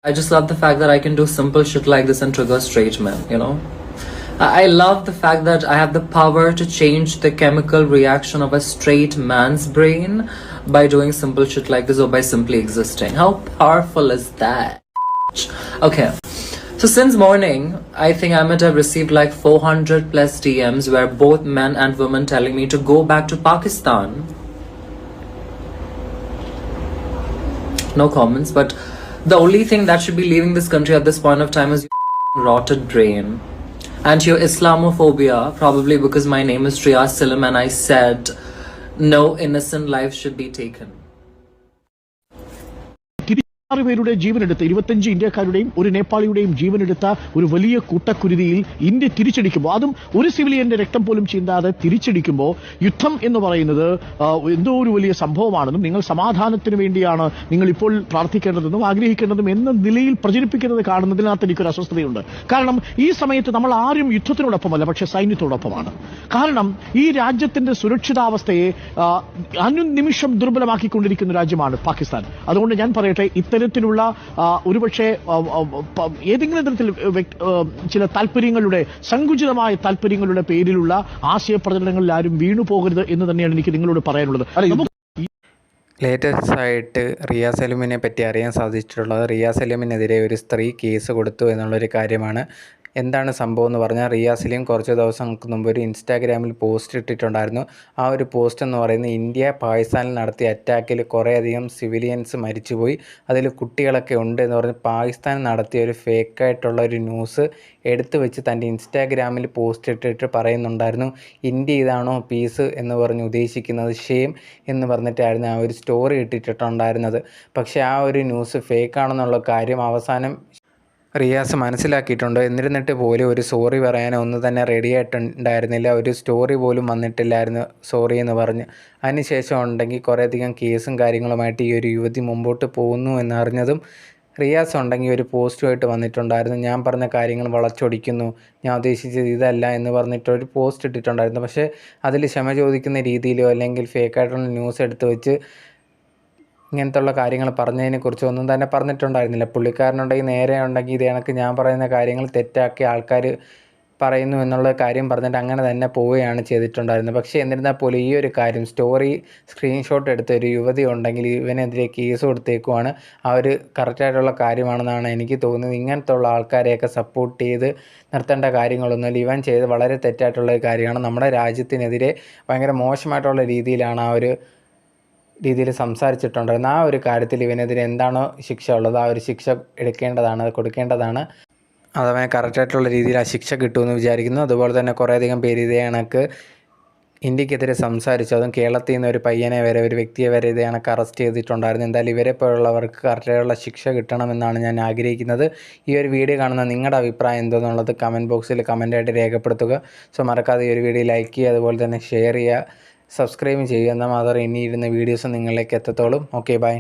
I just love the fact that I can do simple shit like this and trigger straight men, you know? I love the fact that I have the power to change the chemical reaction of a straight man's brain by doing simple shit like this or by simply existing. How powerful is that? Okay. So since morning, I think I might have received like 400 plus DMs where both men and women telling me to go back to Pakistan. No comments, but the only thing that should be leaving this country at this point of time is your rotted brain and your Islamophobia, probably because my name is Riyaz Salim and I said no innocent life should be taken. 6 പേരുടെ ജീവനെടുത്ത് 25 ഇന്ത്യക്കാരുടെയും ഒരു നേപ്പാളിയുടെയും ജീവനെടുത്ത ഒരു വലിയ കൂട്ടക്കുരുതിയിൽ India തിരിച്ചടിക്കുമ്പോൾ, അതും ഒരു സിവിലിയന്റെ രക്തം പോലും ചിന്താതെ തിരിച്ചടിക്കുമ്പോൾ, യുദ്ധം എന്ന് പറയുന്നത് എന്തോ ഒരു വലിയ സംഭവമാണെന്നും നിങ്ങൾ സമാധാനത്തിന് വേണ്ടിയാണ് നിങ്ങൾ ഇപ്പോൾ പ്രാർത്ഥിക്കേണ്ടതെന്നും ആഗ്രഹിക്കേണ്ടതും എന്ന നിലയിൽ പ്രചരിപ്പിക്കുന്നത് കാണുന്നതിനകത്ത് എനിക്കൊരു അസ്വസ്ഥതയുണ്ട്. കാരണം ഈ സമയത്ത് നമ്മൾ ആരും യുദ്ധത്തിനോടൊപ്പമല്ല, പക്ഷേ സൈന്യത്തോടൊപ്പമാണ്. കാരണം ഈ രാജ്യത്തിന്റെ സുരക്ഷിതാവസ്ഥയെ അനുനിമിഷം ദുർബലമാക്കിക്കൊണ്ടിരിക്കുന്ന രാജ്യമാണ് പാകിസ്ഥാൻ. അതുകൊണ്ട് ഞാൻ പറയട്ടെ, ഇത്തരത്തിലുള്ള ഒരുപക്ഷെ ഏതെങ്കിലും തരത്തിൽ ചില താല്പര്യങ്ങളുടെ, സങ്കുചിതമായ താല്പര്യങ്ങളുടെ പേരിലുള്ള ആശയപ്രചരണങ്ങളിൽ ആരും വീണു പോകരുത് എന്ന് തന്നെയാണ് എനിക്ക് നിങ്ങളോട് പറയാനുള്ളത്. ലേറ്റസ്റ്റ് ആയിട്ട് റിയാസ് സലീമിനെ പറ്റി അറിയാൻ സാധിച്ചിട്ടുള്ളത്, റിയാസ് സലീമിനെതിരെ ഒരു സ്ത്രീ കേസ് കൊടുത്തു എന്നുള്ളൊരു കാര്യമാണ്. എന്താണ് സംഭവം എന്ന് പറഞ്ഞാൽ, റിയാസ് സലീം കുറച്ച് ദിവസങ്ങൾക്ക് മുമ്പ് ഒരു ഇൻസ്റ്റാഗ്രാമിൽ പോസ്റ്റ് ഇട്ടിട്ടുണ്ടായിരുന്നു. ആ ഒരു പോസ്റ്റ് എന്ന് പറയുന്നത്, ഇന്ത്യ പാകിസ്ഥാനിൽ നടത്തിയ അറ്റാക്കിൽ കുറേയധികം സിവിലിയൻസ് മരിച്ചുപോയി, അതിൽ കുട്ടികളൊക്കെ ഉണ്ട് എന്ന് പറഞ്ഞ് പാകിസ്ഥാൻ നടത്തിയ ഒരു ഫേക്കായിട്ടുള്ള ഒരു ന്യൂസ് എടുത്തു വെച്ച് തൻ്റെ ഇൻസ്റ്റാഗ്രാമിൽ പോസ്റ്റ് ഇട്ടിട്ട് പറയുന്നുണ്ടായിരുന്നു, ഇന്ത്യ ഇതാണോ പീസ് എന്ന് പറഞ്ഞ് ഉദ്ദേശിക്കുന്നത്, ഷെയിം എന്ന് പറഞ്ഞിട്ടായിരുന്നു ആ ഒരു സ്റ്റോറി ഇട്ടിട്ടുണ്ടായിരുന്നത്. പക്ഷേ ആ ഒരു ന്യൂസ് ഫേക്കാണെന്നുള്ള കാര്യം അവസാനം റിയാസ് മനസ്സിലാക്കിയിട്ടുണ്ട്. എന്നിരുന്നിട്ട് പോലും ഒരു സോറി പറയാനോ ഒന്നും തന്നെ റെഡി ആയിട്ടുണ്ടായിരുന്നില്ല. ഒരു സ്റ്റോറി പോലും വന്നിട്ടില്ലായിരുന്നു സോറി എന്ന് പറഞ്ഞ്. അതിനുശേഷം ഉണ്ടെങ്കിൽ കുറേയധികം കേസും കാര്യങ്ങളുമായിട്ട് ഈ ഒരു യുവതി മുമ്പോട്ട് പോകുന്നു എന്നറിഞ്ഞതും റിയാസ് ഉണ്ടെങ്കിൽ ഒരു പോസ്റ്റുമായിട്ട് വന്നിട്ടുണ്ടായിരുന്നു. ഞാൻ പറഞ്ഞ കാര്യങ്ങൾ വളച്ചൊടിക്കുന്നു, ഞാൻ ഉദ്ദേശിച്ചത് ഇതല്ല എന്ന് പറഞ്ഞിട്ടൊരു പോസ്റ്റ് ഇട്ടിട്ടുണ്ടായിരുന്നു. പക്ഷേ അതിൽ ക്ഷമ ചോദിക്കുന്ന രീതിയിലോ അല്ലെങ്കിൽ ഫേക്കായിട്ടുള്ള ന്യൂസ് എടുത്ത് വെച്ച് ഇങ്ങനത്തുള്ള കാര്യങ്ങൾ പറഞ്ഞതിനെക്കുറിച്ച് ഒന്നും തന്നെ പറഞ്ഞിട്ടുണ്ടായിരുന്നില്ല. പുള്ളിക്കാരനുണ്ടെങ്കിൽ നേരെ ഉണ്ടെങ്കിൽ ഇത് കണക്ക് ഞാൻ പറയുന്ന കാര്യങ്ങൾ തെറ്റാക്കി ആൾക്കാർ പറയുന്നു എന്നുള്ള കാര്യം പറഞ്ഞിട്ട് അങ്ങനെ തന്നെ പോവുകയാണ് ചെയ്തിട്ടുണ്ടായിരുന്നത്. പക്ഷേ എന്നിരുന്നാൽ പോലും ഈ ഒരു കാര്യം സ്റ്റോറി സ്ക്രീൻഷോട്ട് എടുത്ത ഒരു യുവതി ഉണ്ടെങ്കിൽ ഇവനെതിരെ കേസ് കൊടുത്തേക്കുവാണ്. ആ ഒരു കറക്റ്റായിട്ടുള്ള കാര്യമാണെന്നാണ് എനിക്ക് തോന്നുന്നത്. ഇങ്ങനത്തുള്ള ആൾക്കാരെയൊക്കെ സപ്പോർട്ട് ചെയ്ത് നിർത്തേണ്ട കാര്യങ്ങളൊന്നുമില്ല. ഇവൻ ചെയ്ത് വളരെ തെറ്റായിട്ടുള്ള ഒരു കാര്യമാണ്. നമ്മുടെ രാജ്യത്തിനെതിരെ ഭയങ്കര മോശമായിട്ടുള്ള രീതിയിലാണ് ആ ഒരു രീതിയിൽ സംസാരിച്ചിട്ടുണ്ടായിരുന്നു. ആ ഒരു കാര്യത്തിൽ ഇവനെതിരെ എന്താണോ ശിക്ഷ ഉള്ളത് ആ ഒരു ശിക്ഷ എടുക്കേണ്ടതാണ്, അത് കൊടുക്കേണ്ടതാണ്. അതവനെ കറക്റ്റായിട്ടുള്ള രീതിയിൽ ആ ശിക്ഷ കിട്ടുമെന്ന് വിചാരിക്കുന്നു. അതുപോലെ തന്നെ കുറേയധികം പേര് ഇതേ കണക്ക് ഇന്ത്യക്കെതിരെ സംസാരിച്ചു. അതും കേരളത്തിൽ നിന്ന് ഒരു പയ്യനെ വരെ, ഒരു വ്യക്തിയെ വരെ ഇതേ കണക്ക് അറസ്റ്റ് ചെയ്തിട്ടുണ്ടായിരുന്നു. എന്തായാലും ഇവരെ പോലുള്ളവർക്ക് കറക്റ്റായിട്ടുള്ള ശിക്ഷ കിട്ടണമെന്നാണ് ഞാൻ ആഗ്രഹിക്കുന്നത്. ഈ ഒരു വീഡിയോ കാണുന്ന നിങ്ങളുടെ അഭിപ്രായം എന്തോന്നുള്ളത് കമൻറ്റ് ബോക്സിൽ കമൻറ്റായിട്ട് രേഖപ്പെടുത്തുക. സോ മറക്കാതെ ഈ ഒരു വീഡിയോ ലൈക്ക് ചെയ്യുക, അതുപോലെ തന്നെ ഷെയർ ചെയ്യുക, സബ്സ്ക്രൈബ് ചെയ്യുക. എന്നാൽ മാത്രമേ ഇനി ഇരുന്ന വീഡിയോസ് നിങ്ങളിലേക്ക് എത്തത്തോളും. Okay, by.